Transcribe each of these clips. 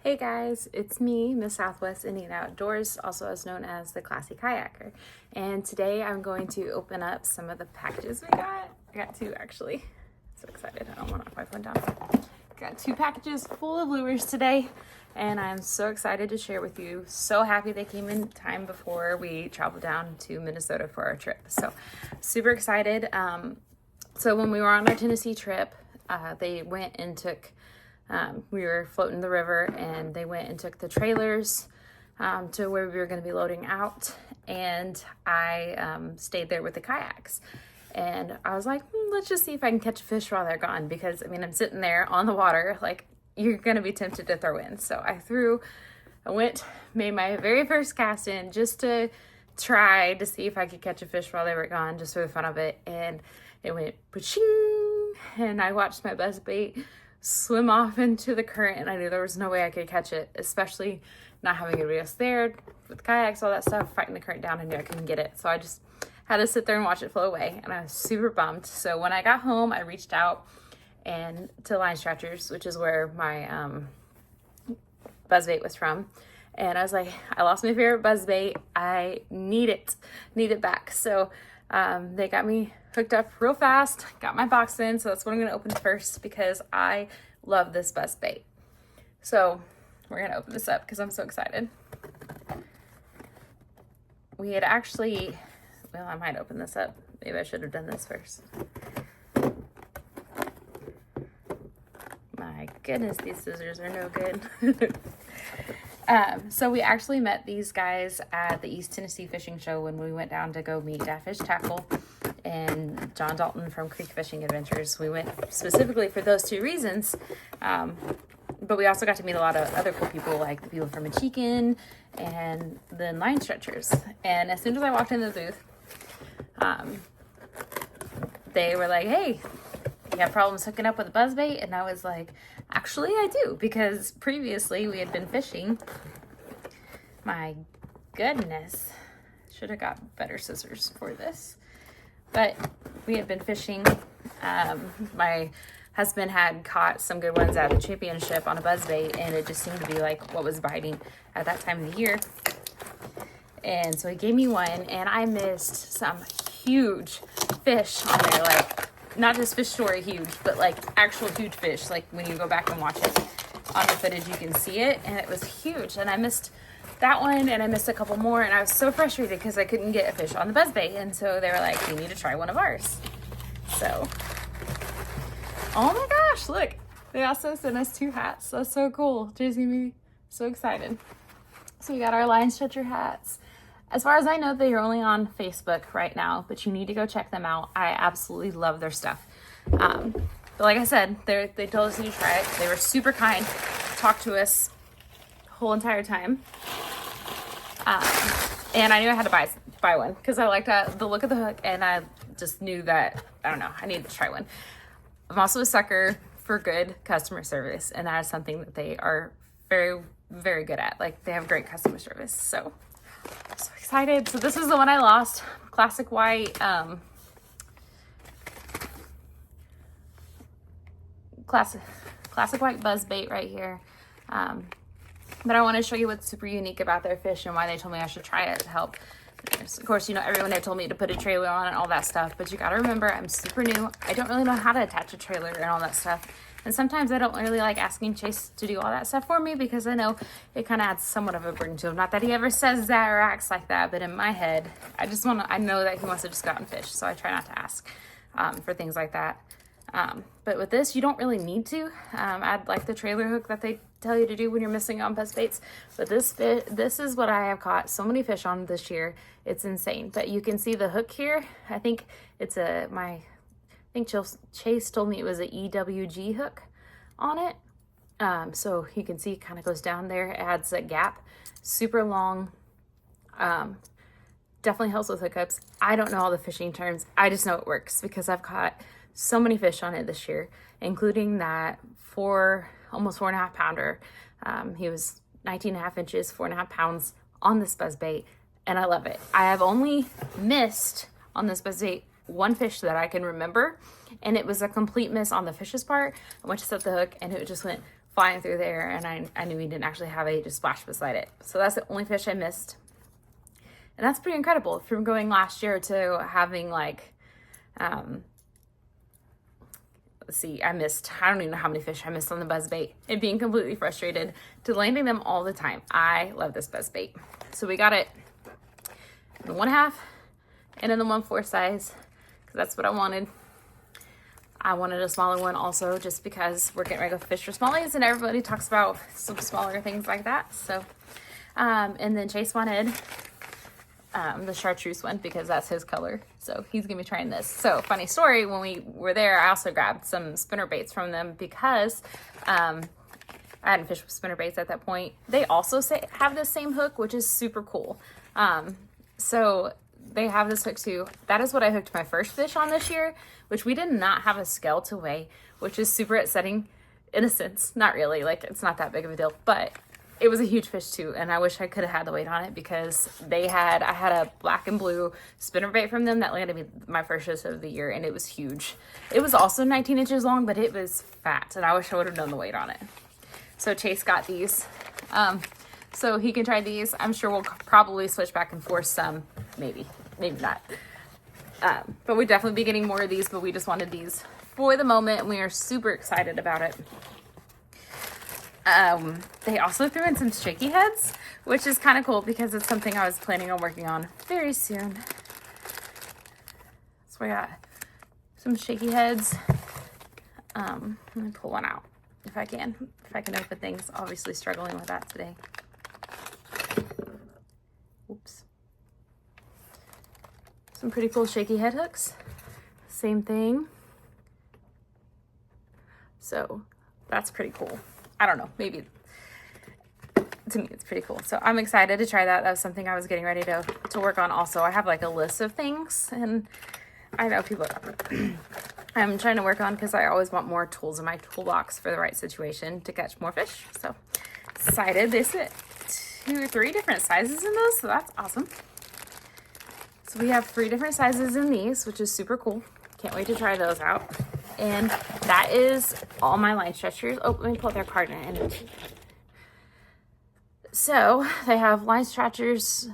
Hey guys, it's me, Miss Southwest Indian Outdoors, also as known as the Classy Kayaker. And today I'm going to open up some of the packages we got. I got two actually. So excited. I don't want to knock my phone down. Got two packages full of lures today, and I'm so excited to share with you. So happy they came in time before we traveled down to Minnesota for our trip. So super excited. So when we were on our Tennessee trip, they went and took we were floating the river, and they went and took the trailers to where we were going to be loading out, and I stayed there with the kayaks. And I was like, let's just see if I can catch a fish while they're gone, because I mean, I'm sitting there on the water, like, you're going to be tempted to throw in. So I made my very first cast in just to try to see if I could catch a fish while they were gone, just for the fun of it. And it went pa-ching, and I watched my buzzbait swim off into the current, and I knew there was no way I could catch it, especially not having anybody else there with kayaks, all that stuff, fighting the current down. I knew I couldn't get it, so I just had to sit there and watch it flow away, and I was super bummed. So when I got home, I reached out and to Line Stretchers, which is where my buzzbait was from, and I was like, I lost my favorite buzzbait, I need it back. So they got me hooked up real fast, got my box in, so that's what I'm going to open first, because I love this buzzbait. So we're going to open this up because I'm so excited. We had actually, well, I might open this up. Maybe I should have done this first. My goodness, these scissors are no good. So we actually met these guys at the East Tennessee Fishing Show when we went down to go meet Fish Tackle and John Dalton from Creek Fishing Adventures. We went specifically for those two reasons, but we also got to meet a lot of other cool people, like the people from Michigan and the Line Stretchers. And as soon as I walked in the booth, they were like, hey, you have problems hooking up with a buzzbait? And I was like, actually I do, because previously we had been fishing. My goodness, should have got better scissors for this. But we had been fishing. My husband had caught some good ones at the championship on a buzzbait, and it just seemed to be like what was biting at that time of the year. And so he gave me one, and I missed some huge fish on there, like not just fish story huge, but like actual huge fish. Like when you go back and watch it on the footage, you can see it, and it was huge. And I missed that one, and I missed a couple more, and I was so frustrated because I couldn't get a fish on the buzzbait. And so they were like, you need to try one of ours. So, oh my gosh, look, they also sent us two hats. That's so cool. Jay's gonna be so excited. So we got our Line Stretcher hats. As far as I know, they are only on Facebook right now, but you need to go check them out. I absolutely love their stuff. But like I said, they told us to try it. They were super kind, talked to us the whole entire time. And I knew I had to buy one because I liked the look of the hook, and I just knew that, I don't know, I needed to try one. I'm also a sucker for good customer service, and that is something that they are very, very good at. Like, they have great customer service. So I'm so excited. So this is the one I lost. Classic white, classic white buzzbait right here. But I want to show you what's super unique about their fish and why they told me I should try it to help. Of course, you know, everyone had told me to put a trailer on and all that stuff, but you got to remember, I'm super new. I don't really know how to attach a trailer and all that stuff. And sometimes I don't really like asking Chase to do all that stuff for me, because I know it kind of adds somewhat of a burden to him. Not that he ever says that or acts like that, but in my head, I know that he wants to just go out and fish, so I try not to ask for things like that. But with this, you don't really need to add like the trailer hook that they tell you to do when you're missing on buzzbaits. But this is what I have caught so many fish on this year. It's insane. But you can see the hook here. I think it's Chase told me it was a EWG hook on it. So you can see it kind of goes down there. It adds a gap, super long. Definitely helps with hookups. I don't know all the fishing terms. I just know it works because I've caught so many fish on it this year, including that almost 4.5 pounder. He was 19.5 inches, 4.5 pounds on this buzzbait, and I love it. I have only missed on this buzzbait one fish that I can remember, and it was a complete miss on the fish's part. I went to set the hook, and it just went flying through there, and I knew he didn't actually have a just splash beside it. So that's the only fish I missed. And that's pretty incredible from going last year to having like, let's see, I don't even know how many fish I missed on the buzzbait, and being completely frustrated to landing them all the time. I love this buzzbait. So we got it in the 1/2 and in the 1/4 size, because that's what I wanted. I wanted a smaller one also, just because we're getting ready to go fish for smallies, and everybody talks about some smaller things like that. So, and then Chase wanted the chartreuse one because that's his color. So he's gonna be trying this. So funny story, when we were there, I also grabbed some spinner baits from them because I hadn't fished with spinner baits at that point. They also have the same hook, which is super cool. So they have this hook too. That is what I hooked my first fish on this year, which we did not have a scale to weigh, which is super upsetting in a sense. Not really, like it's not that big of a deal, but it was a huge fish too. And I wish I could have had the weight on it, because I had a black and blue spinnerbait from them that landed me my first fish of the year, and it was huge. It was also 19 inches long, but it was fat, and I wish I would have known the weight on it. So Chase got these. So he can try these. I'm sure we'll probably switch back and forth some, maybe not. But we'll definitely be getting more of these, but we just wanted these for the moment, and we are super excited about it. They also threw in some shaky heads, which is kind of cool because it's something I was planning on working on very soon. So we got some shaky heads. Let me pull one out if I can open things. Obviously struggling with that today. Oops. Some pretty cool shaky head hooks. Same thing. So that's pretty cool. I don't know, maybe to me it's pretty cool. So I'm excited to try that. That was something I was getting ready to work on also. I have like a list of things, and I know people I'm trying to work on, because I always want more tools in my toolbox for the right situation to catch more fish. So excited. There's 2 or 3 different sizes in those, so that's awesome. So we have 3 different sizes in these, which is super cool. Can't wait to try those out. And that is all my line stretchers. Oh, let me pull up their card in. So they have line stretchers,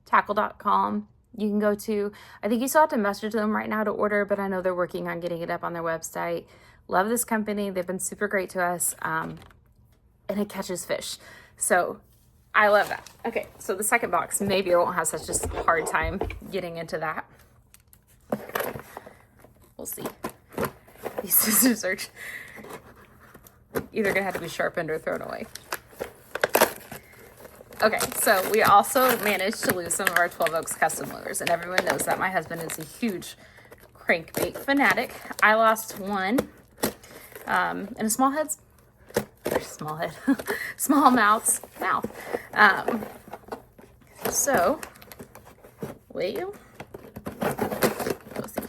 tackle.com. You can go to, I think you still have to message them right now to order, but I know they're working on getting it up on their website. Love this company. They've been super great to us. And it catches fish. So I love that. Okay, so the second box, maybe I won't have such a hard time getting into that. We'll see. These scissors are either gonna have to be sharpened or thrown away. Okay, so we also managed to lose some of our 12 Oaks custom lures, and everyone knows that my husband is a huge crankbait fanatic. I lost one in a smallmouth mouth. So wait, we'll see.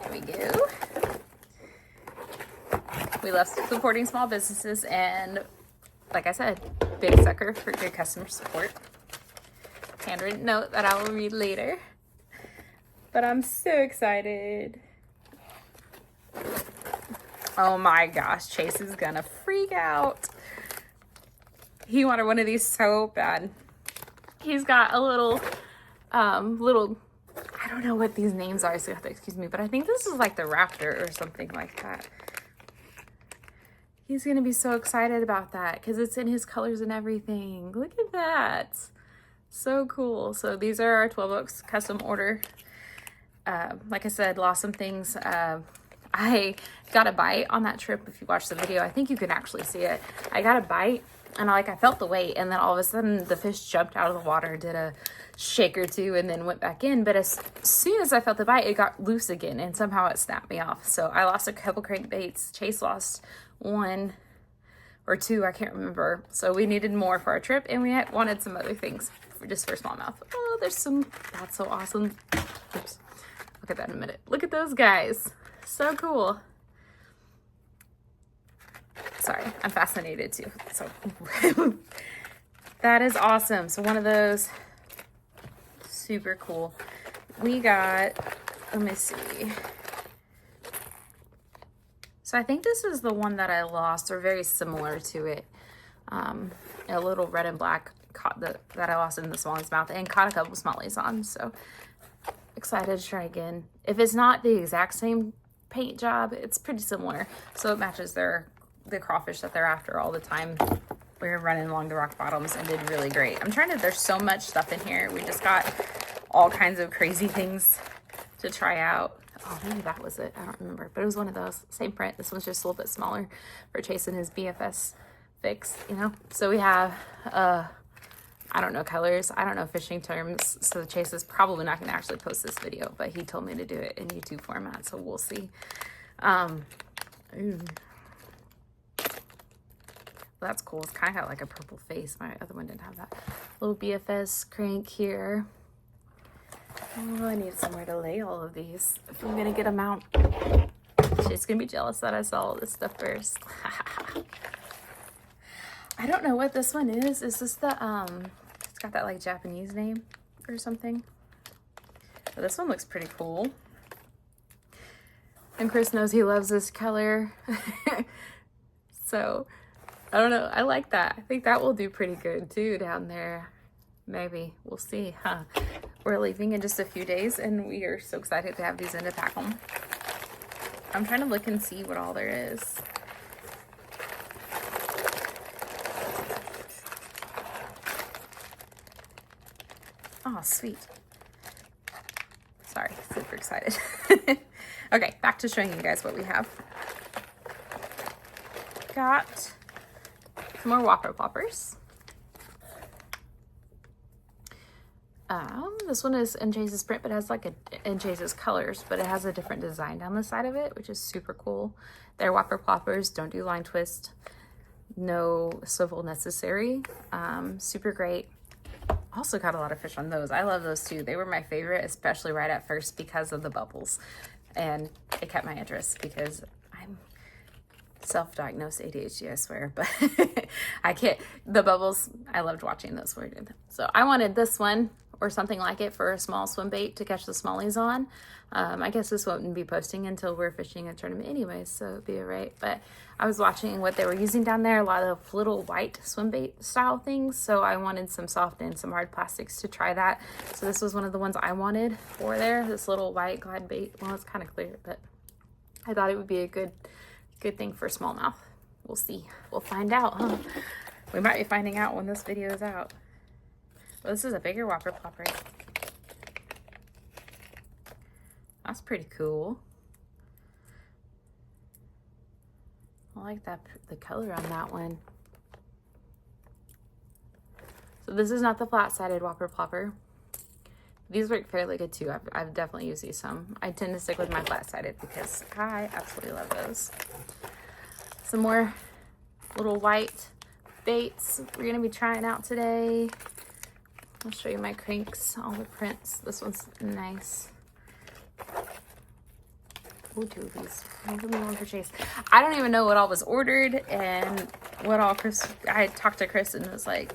There we go. We love supporting small businesses, and like I said, big sucker for good customer support. Handwritten note that I will read later. But I'm so excited. Oh my gosh, Chase is gonna freak out. He wanted one of these so bad. He's got a little, I don't know what these names are, so you have to excuse me, but I think this is like the Raptor or something like that. He's gonna be so excited about that because it's in his colors and everything. Look at that. So cool. So these are our 12 Oaks custom order. Like I said, lost some things. I got a bite on that trip. If you watch the video, I think you can actually see it. I got a bite and I felt the weight, and then all of a sudden the fish jumped out of the water, did a shake or two, and then went back in. But as soon as I felt the bite, it got loose again, and somehow it snapped me off. So I lost a couple crankbaits. Chase lost 1 or 2, I can't remember. So we needed more for our trip, and we wanted some other things for smallmouth. Oh, there's some, that's so awesome. Oops, look at that in a minute. Look at those guys, so cool. Sorry, I'm fascinated too. So that is awesome. So one of those, super cool. We got, let me see. So I think this is the one that I lost, or very similar to it. A little red and black that I lost in the smallies mouth, and caught a couple smallies on. So excited to try again. If it's not the exact same paint job, it's pretty similar. So it matches the crawfish that they're after all the time. We were running along the rock bottoms and did really great. There's so much stuff in here. We just got all kinds of crazy things to try out. Oh, maybe that was it. I don't remember, but it was one of those. Same print. This one's just a little bit smaller for chasing his BFS fix, you know? So we have, I don't know colors. I don't know fishing terms. So Chase is probably not going to actually post this video, but he told me to do it in YouTube format. So we'll see. That's cool. It's kind of got like a purple face. My other one didn't have that. Little BFS crank here. Oh, I need somewhere to lay all of these if I'm gonna get them out. She's gonna be jealous that I saw all this stuff first. I don't know what this one is. Is this the it's got that like Japanese name or something? But this one looks pretty cool. And Chris knows he loves this color. So I don't know. I like that. I think that will do pretty good too down there. Maybe. We'll see, huh? We're leaving in just a few days, and we are so excited to have these in to pack them. I'm trying to look and see what all there is. Oh, sweet. Sorry, super excited. Okay, back to showing you guys what we have. Got some more Whopper Ploppers. This one is in Chase's print, but it has like in Chase's colors, but it has a different design down the side of it, which is super cool. They're Whopper Ploppers, don't do line twist, no swivel necessary. Super great. Also got a lot of fish on those. I love those too. They were my favorite, especially right at first because of the bubbles, and it kept my interest because I'm self-diagnosed ADHD, I swear, but I can't. The bubbles, I loved watching those. So I wanted this one or something like it for a small swim bait to catch the smallies on. I guess this won't be posting until we're fishing a tournament anyways, so it'd be all right. But I was watching what they were using down there, a lot of little white swim bait style things. So I wanted some soft and some hard plastics to try that. So this was one of the ones I wanted for there, this little white glide bait. Well, it's kind of clear, but I thought it would be a good thing for smallmouth. We'll see. We'll find out, huh? We might be finding out when this video is out. Well, this is a bigger Whopper Plopper. That's pretty cool. I like that, the color on that one. So this is not the flat-sided Whopper Plopper. These work fairly good too. I've definitely used these some. I tend to stick with my flat-sided because I absolutely love those. Some more little white baits we're gonna be trying out today. I'll show you my cranks, all the prints. This one's nice. Ooh, two of these. I'll give me one for Chase. I don't even know what all was ordered and what all Chris. I talked to Chris and was like,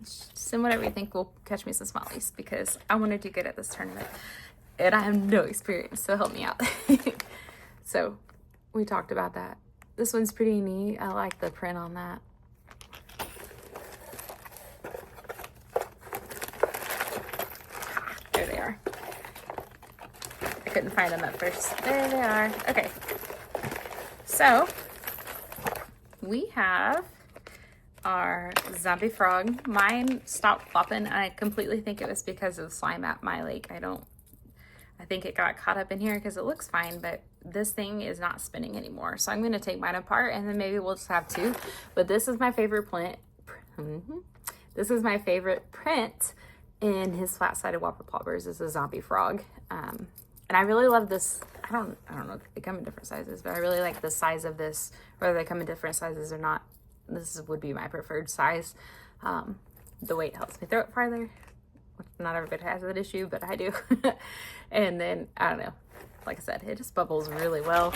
send whatever you think will catch me some smallies because I want to do good at this tournament and I have no experience, so help me out. So we talked about that. This one's pretty neat. I like the print on that. There they are. I couldn't find them at first. There they are. Okay. So we have our zombie frog. Mine stopped flopping. I completely think it was because of slime at my lake. I think it got caught up in here because it looks fine, but this thing is not spinning anymore. So I'm going to take mine apart and then maybe we'll just have two. But this is my favorite print. This is my favorite print in his flat-sided Whopper Ploppers is a zombie frog. And I really love this. I don't know if they come in different sizes, but I really like the size of this, whether they come in different sizes or not. This would be my preferred size. The weight helps me throw it farther. Not everybody has that issue, but I do. And then, I don't know. Like I said, it just bubbles really well.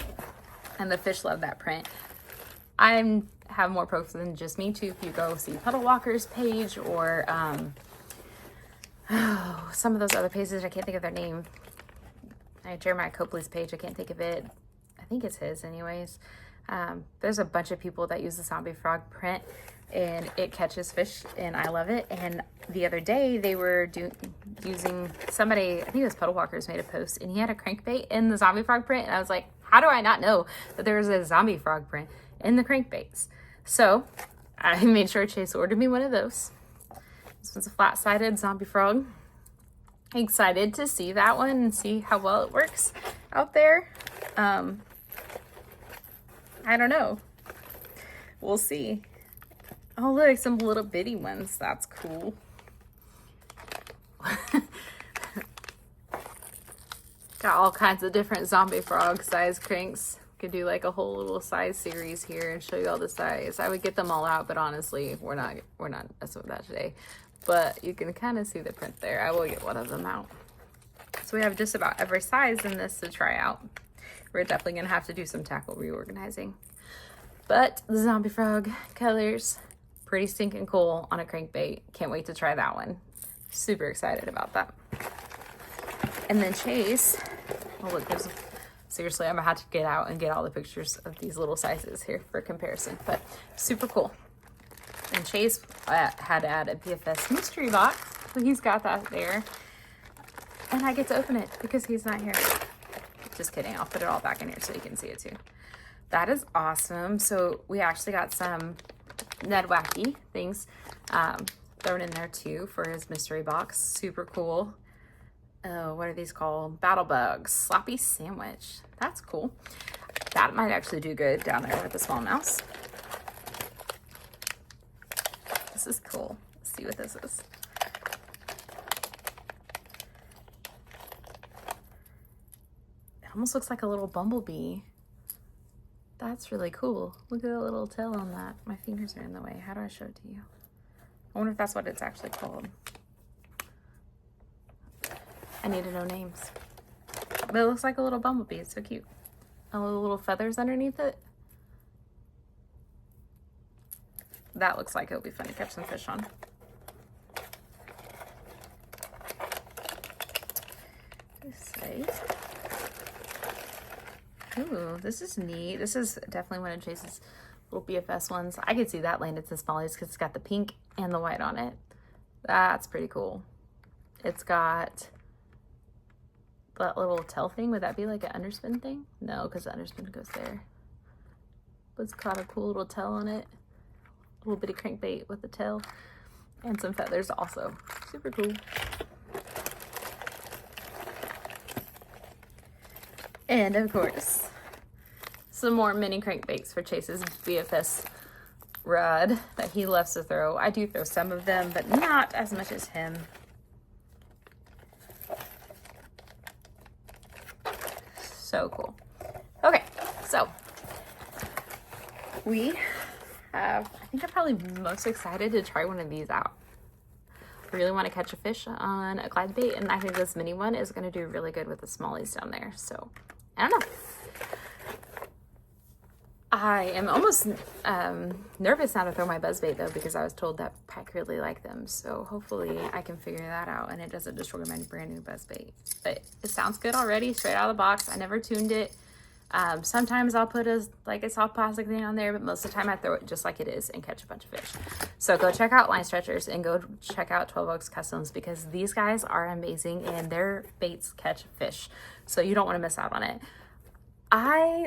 And the fish love that print. I have more pros than just me too. If you go see Puddle Walker's page or some of those other pages, I can't think of their name. Jeremiah Copley's page, I can't think of it. I think it's his anyways. There's a bunch of people that use the zombie frog print and it catches fish and I love it. And the other day they were using somebody, I think it was Puddle Walkers, made a post and he had a crankbait in the zombie frog print. And I was like, how do I not know that there was a zombie frog print in the crankbaits? So I made sure Chase ordered me one of those. This one's a flat-sided zombie frog. Excited to see that one and see how well it works out there. I don't know. We'll see. Oh, look, some little bitty ones. That's cool. Got all kinds of different zombie frog size cranks. Could do like a whole little size series here and show you all the size. I would get them all out, but honestly, we're not messing with that today. But you can kind of see the print there. I will get one of them out. So we have just about every size in this to try out. We're definitely gonna have to do some tackle reorganizing. But the zombie frog colors, pretty stinking cool on a crankbait. Can't wait to try that one. Super excited about that. And then Chase, oh look, seriously, I'm gonna have to get out and get all the pictures of these little sizes here for comparison, but super cool. And Chase had to add a BFS mystery box, so he's got that there. And I get to open it because he's not here. Just kidding, I'll put it all back in here so you can see it too. That is awesome. So we actually got some Ned Wacky things thrown in there too for his mystery box. Super cool. Oh, what are these called? Battle bugs, sloppy sandwich. That's cool. That might actually do good down there with the smallmouth. This is cool. Let's see what this is. It almost looks like a little bumblebee. That's really cool. Look at the little tail on that. My fingers are in the way. How do I show it to you? I wonder if that's what it's actually called. I need to know names. But it looks like a little bumblebee. It's so cute. All the little feathers underneath it. That looks like it'll be fun to catch some fish on. This size. Ooh, this is neat. This is definitely one of Chase's little BFS ones. I could see that landed some smallies because it's got the pink and the white on it. That's pretty cool. It's got that little tail thing. Would that be like an underspin thing? No, because the underspin goes there. But it's got a cool little tail on it. A little bitty crankbait with the tail. And some feathers also. Super cool. And of course, some more mini crankbaits for Chase's BFS rod that he loves to throw. I do throw some of them, but not as much as him. So cool. Okay, so we have, I think I'm probably most excited to try one of these out. I really want to catch a fish on a glide bait, and I think this mini one is going to do really good with the smallies down there. So I don't know. I am almost nervous now to throw my buzzbait though, because I was told that Pack really like them. So hopefully I can figure that out and it doesn't destroy my brand new buzzbait. But it sounds good already, straight out of the box. I never tuned it. Sometimes I'll put a soft plastic thing on there, but most of the time I throw it just like it is and catch a bunch of fish. So go check out Line Stretchers and go check out 12 Oaks Customs, because these guys are amazing and their baits catch fish. So you don't want to miss out on it.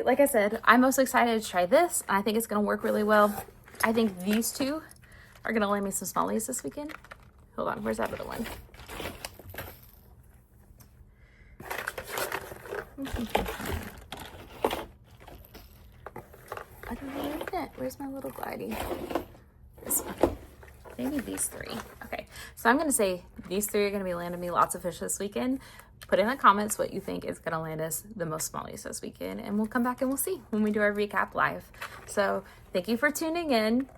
Like I said, I'm most excited to try this. I think it's going to work really well. I think these two are going to land me some smallies this weekend. Hold on, where's that other one? I don't know it. Where's my little glidey? This one. Maybe these three. Okay, so I'm going to say these three are going to be landing me lots of fish this weekend. Put in the comments what you think is going to land us the most smallies this weekend, and we'll come back and we'll see when we do our recap live. So thank you for tuning in.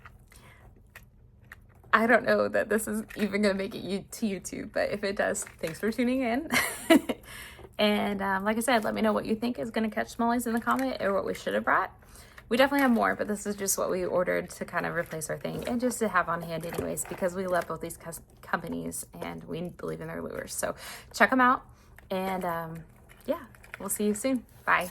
I don't know that this is even going to make it to YouTube, but if it does, thanks for tuning in. And like I said, let me know what you think is going to catch smallies in the comment, or what we should have brought. We definitely have more, but this is just what we ordered to kind of replace our thing and just to have on hand anyways, because we love both these companies and we believe in their lures. So check them out. And yeah, we'll see you soon. Bye.